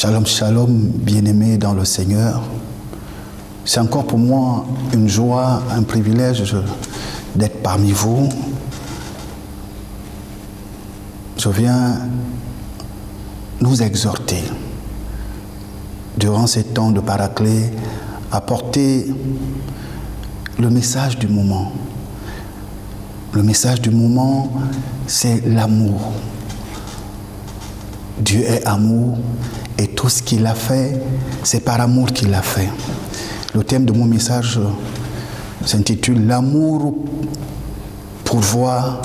Shalom, shalom, bien-aimés dans le Seigneur. C'est encore pour moi une joie, un privilège d'être parmi vous. Je viens nous exhorter, durant ces temps de Paraclet, à porter le message du moment. Le message du moment, c'est l'amour. Dieu est amour et tout ce qu'il a fait, c'est par amour qu'il l'a fait. Le thème de mon message s'intitule « L'amour pourvoit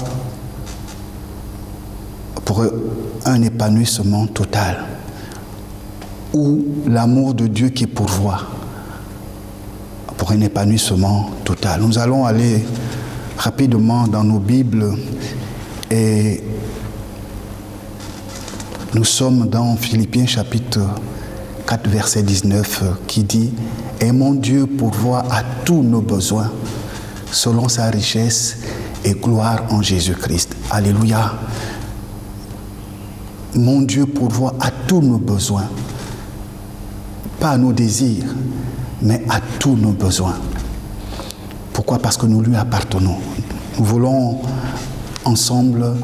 pour un épanouissement total » ou « L'amour de Dieu qui pourvoit pour un épanouissement total ». Nous allons aller rapidement dans nos Bibles et nous sommes dans Philippiens chapitre 4 verset 19 qui dit « Et mon Dieu pourvoit à tous nos besoins selon sa richesse et gloire en Jésus-Christ. » Alléluia. Mon Dieu pourvoit à tous nos besoins, pas à nos désirs, mais à tous nos besoins. Pourquoi? Parce que nous lui appartenons. Nous voulons ensemble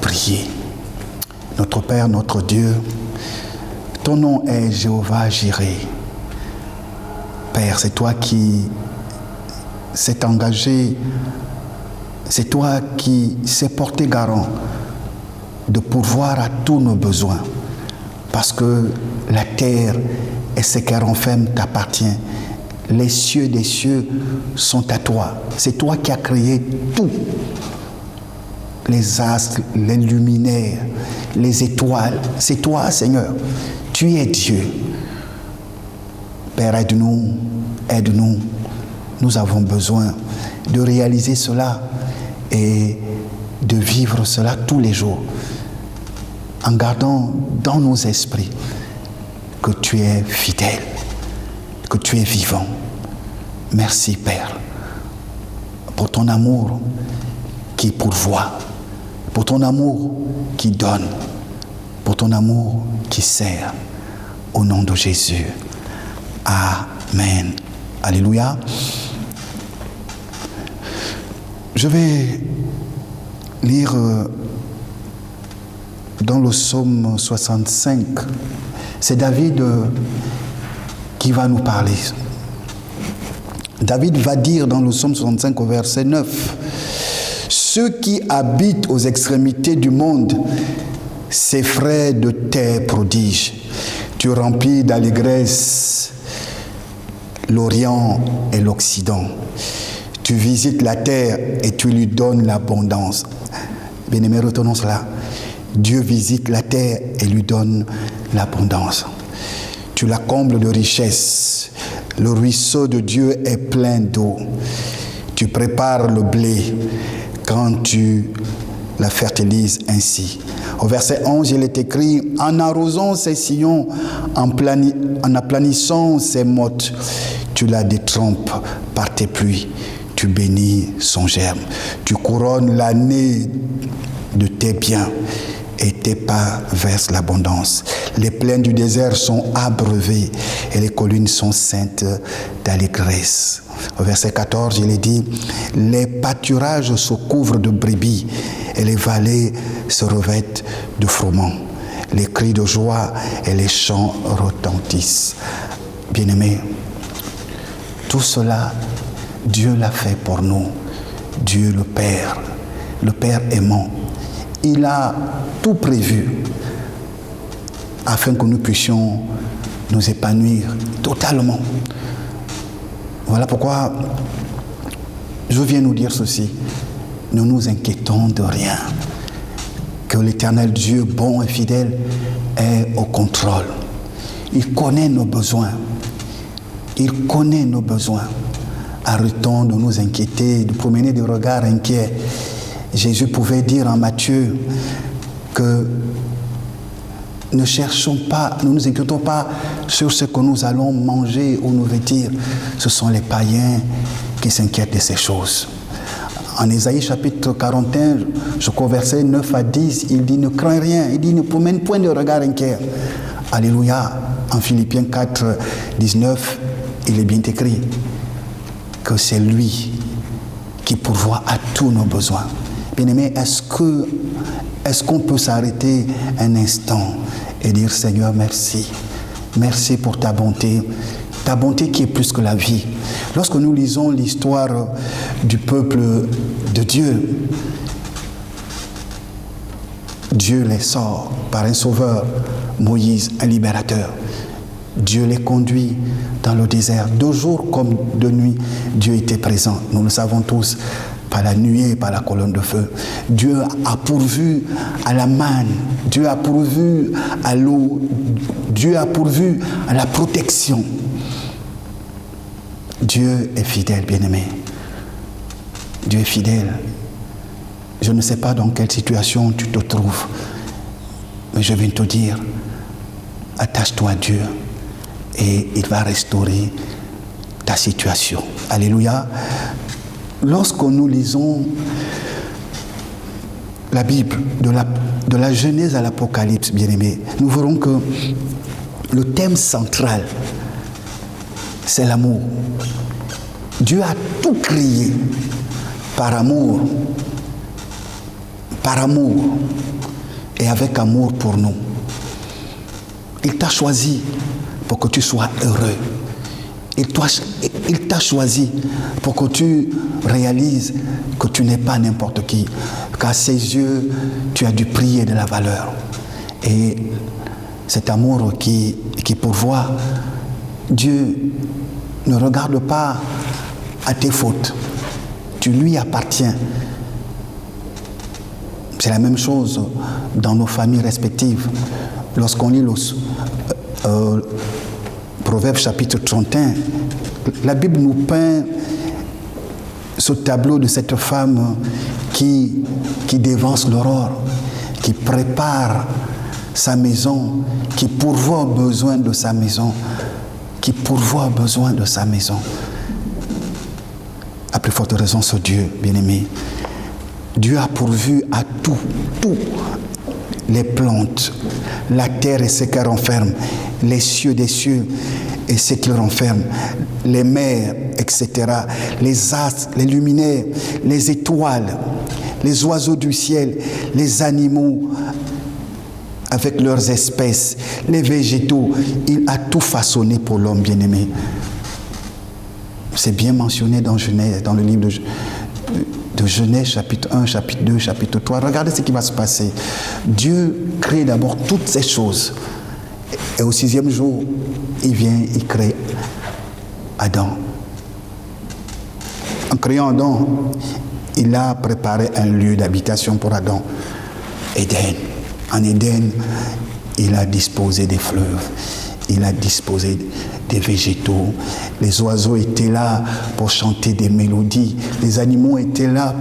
prier. Notre Père, notre Dieu, ton nom est Jéhovah Jireh. Père, c'est toi qui s'est engagé, c'est toi qui s'est porté garant de pourvoir à tous nos besoins. Parce que la terre et ce qu'elle renferme t'appartient. Les cieux des cieux sont à toi. C'est toi qui as créé tout. Les astres, les luminaires, les étoiles. C'est toi, Seigneur. Tu es Dieu. Père, aide-nous, aide-nous. Nous avons besoin de réaliser cela et de vivre cela tous les jours, en gardant dans nos esprits que tu es fidèle, que tu es vivant. Merci, Père, pour ton amour qui pourvoit, pour ton amour qui donne, pour ton amour qui sert. Au nom de Jésus. Amen. Alléluia. Je vais lire dans le psaume 65. C'est David qui va nous parler. David va dire dans le psaume 65 au verset 9, « Ceux qui habitent aux extrémités du monde s'effraient de tes prodiges. Tu remplis d'allégresse l'Orient et l'Occident. Tu visites la terre et tu lui donnes l'abondance. » Bien-aimés, retenons cela. Dieu visite la terre et lui donne l'abondance. Tu la combles de richesses. Le ruisseau de Dieu est plein d'eau. Tu prépares le blé quand tu la fertilises ainsi. Au verset 11, il est écrit « En arrosant ses sillons, en aplanissant ses mottes, tu la détrempes par tes pluies. Tu bénis son germe. Tu couronnes l'année de tes biens et tes pas versent l'abondance. Les plaines du désert sont abreuvées et les collines sont ceintes d'allégresse. » Au verset 14, il est dit « Les pâturages se couvrent de brebis et les vallées se revêtent de froment. Les cris de joie et les chants retentissent. » Bien-aimés, tout cela, Dieu l'a fait pour nous. Dieu le Père aimant. Il a tout prévu afin que nous puissions nous épanouir totalement. Voilà pourquoi je viens nous dire ceci. Ne nous inquiétons de rien. Que l'Éternel Dieu, bon et fidèle, est au contrôle. Il connaît nos besoins. Il connaît nos besoins. Arrêtons de nous inquiéter, de promener des regards inquiets. Jésus pouvait dire en Matthieu que ne nous inquiétons pas sur ce que nous allons manger ou nous vêtir. Ce sont les païens qui s'inquiètent de ces choses. En Ésaïe chapitre 41, je crois verset 9 à 10, il dit « Ne crains rien », il dit « Ne promène point de regard inquiet ». Alléluia. En Philippiens 4, 19, il est bien écrit que c'est lui qui pourvoit à tous nos besoins. Bien-aimé, est-ce qu'on peut s'arrêter un instant et dire Seigneur, merci. Merci pour ta bonté qui est plus que la vie. Lorsque nous lisons l'histoire du peuple de Dieu, Dieu les sort par un sauveur, Moïse, un libérateur. Dieu les conduit dans le désert. De jour comme de nuit, Dieu était présent. Nous le savons tous, par la nuée, par la colonne de feu. Dieu a pourvu à la manne. Dieu a pourvu à l'eau. Dieu a pourvu à la protection. Dieu est fidèle, bien-aimé. Dieu est fidèle. Je ne sais pas dans quelle situation tu te trouves, mais je viens te dire, attache-toi à Dieu et il va restaurer ta situation. Alléluia. Lorsque nous lisons la Bible, de la Genèse à l'Apocalypse, bien-aimés, nous verrons que le thème central, c'est l'amour. Dieu a tout créé par amour et avec amour pour nous. Il t'a choisi pour que tu sois heureux. Il t'a choisi pour que tu réalises que tu n'es pas n'importe qui. Qu'à ses yeux, tu as du prix et de la valeur. Et cet amour qui pourvoit, Dieu ne regarde pas à tes fautes. Tu lui appartiens. C'est la même chose dans nos familles respectives. Lorsqu'on lit le Proverbe chapitre 31, la Bible nous peint ce tableau de cette femme qui dévance l'aurore, qui prépare sa maison, qui pourvoit aux besoins de sa maison, À plus forte raison, ce Dieu, bien-aimé. Dieu a pourvu à tout, les plantes, la terre et ce qu'elle renferme, les cieux des cieux et ce qu'ils renferment, les mers, etc., les astres, les luminaires, les étoiles, les oiseaux du ciel, les animaux avec leurs espèces, les végétaux. Il a tout façonné pour l'homme, bien-aimé. C'est bien mentionné dans Genèse, dans le livre de Genèse, chapitre 1, chapitre 2, chapitre 3. Regardez ce qui va se passer. Dieu crée d'abord toutes ces choses. Et au 6e jour, il crée Adam. En créant Adam, il a préparé un lieu d'habitation pour Adam, Éden. En Éden, il a disposé des fleuves, il a disposé des végétaux. Les oiseaux étaient là pour chanter des mélodies. Les animaux étaient là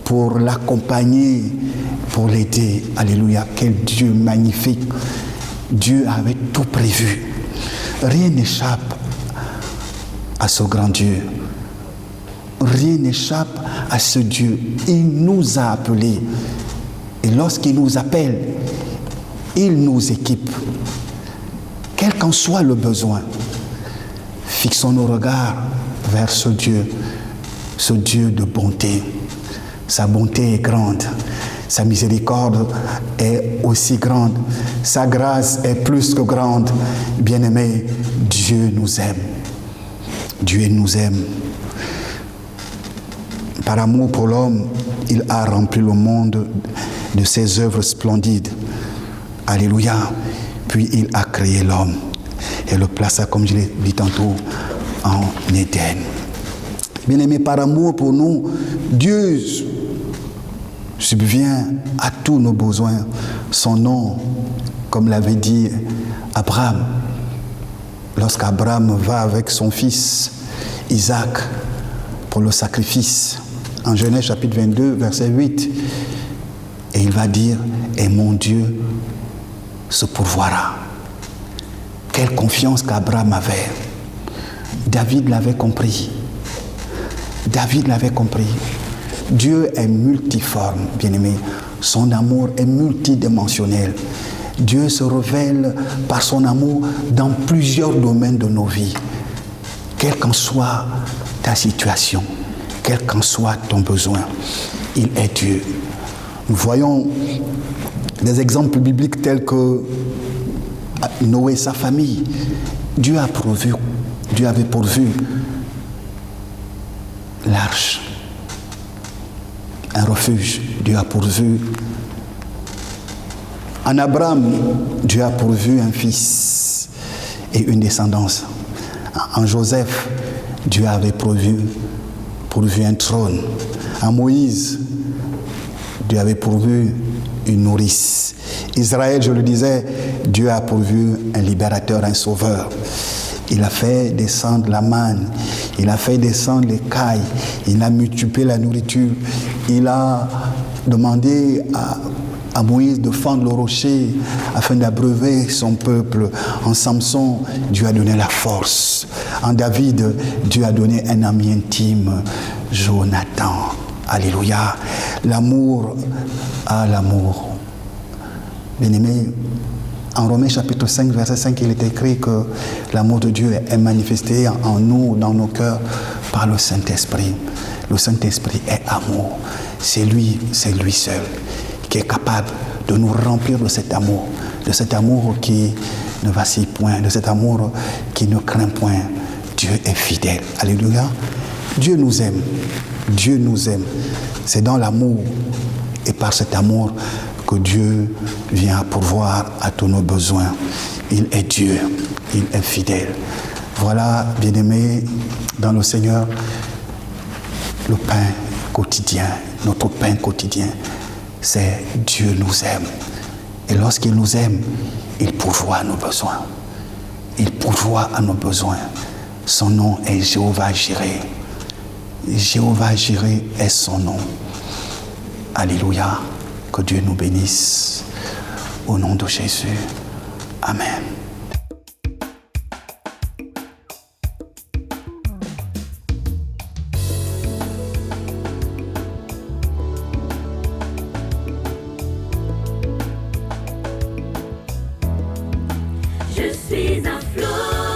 pour l'accompagner, pour l'aider. Alléluia, quel Dieu magnifique. Dieu avait tout prévu. Rien n'échappe à ce grand Dieu. Rien n'échappe à ce Dieu. Il nous a appelés. Et lorsqu'il nous appelle, il nous équipe. Quel qu'en soit le besoin, fixons nos regards vers ce Dieu de bonté. Sa bonté est grande, sa miséricorde est aussi grande, sa grâce est plus que grande. Bien-aimés, Dieu nous aime. Dieu nous aime. Par amour pour l'homme, il a rempli le monde de ses œuvres splendides. Alléluia. Puis il a créé l'homme et le plaça, comme je l'ai dit tantôt, en Éden. Bien-aimés, par amour pour nous, Dieu subvient à tous nos besoins. Son nom, comme l'avait dit Abraham, lorsqu'Abraham va avec son fils Isaac pour le sacrifice, en Genèse chapitre 22, verset 8, et il va dire, et mon Dieu se pourvoira. Quelle confiance qu'Abraham avait. David l'avait compris. David l'avait compris. Dieu est multiforme, bien-aimé. Son amour est multidimensionnel. Dieu se révèle par son amour dans plusieurs domaines de nos vies. Quelle qu'en soit ta situation, quel qu'en soit ton besoin, il est Dieu. Nous voyons des exemples bibliques tels que Noé et sa famille. Dieu avait pourvu l'arche, un refuge. Dieu a pourvu. En Abraham, Dieu a pourvu un fils et une descendance. En Joseph, Dieu avait pourvu un trône. En Moïse, Dieu avait pourvu une nourrice. Israël, je le disais, Dieu a pourvu un libérateur, un sauveur. Il a fait descendre la manne, il a fait descendre les cailles, il a multiplié la nourriture, il a demandé à Moïse de fendre le rocher afin d'abreuver son peuple. En Samson, Dieu a donné la force. En David, Dieu a donné un ami intime, Jonathan. Alléluia. L'amour à l'amour. Bien-aimé, en Romains chapitre 5, verset 5, il est écrit que l'amour de Dieu est manifesté en nous, dans nos cœurs, par le Saint-Esprit. Le Saint-Esprit est amour. C'est lui seul qui est capable de nous remplir de cet amour qui ne vacille point, de cet amour qui ne craint point. Dieu est fidèle. Alléluia. Dieu nous aime. Dieu nous aime. C'est dans l'amour et par cet amour que Dieu vient pourvoir à tous nos besoins. Il est Dieu. Il est fidèle. Voilà, bien-aimés, dans le Seigneur, le pain quotidien, notre pain quotidien, c'est Dieu nous aime. Et lorsqu'il nous aime, il pourvoit à nos besoins. Il pourvoit à nos besoins. Son nom est Jéhovah Jireh. Jéhovah Jireh est son nom. Alléluia. Que Dieu nous bénisse. Au nom de Jésus. Amen. Je suis un flot.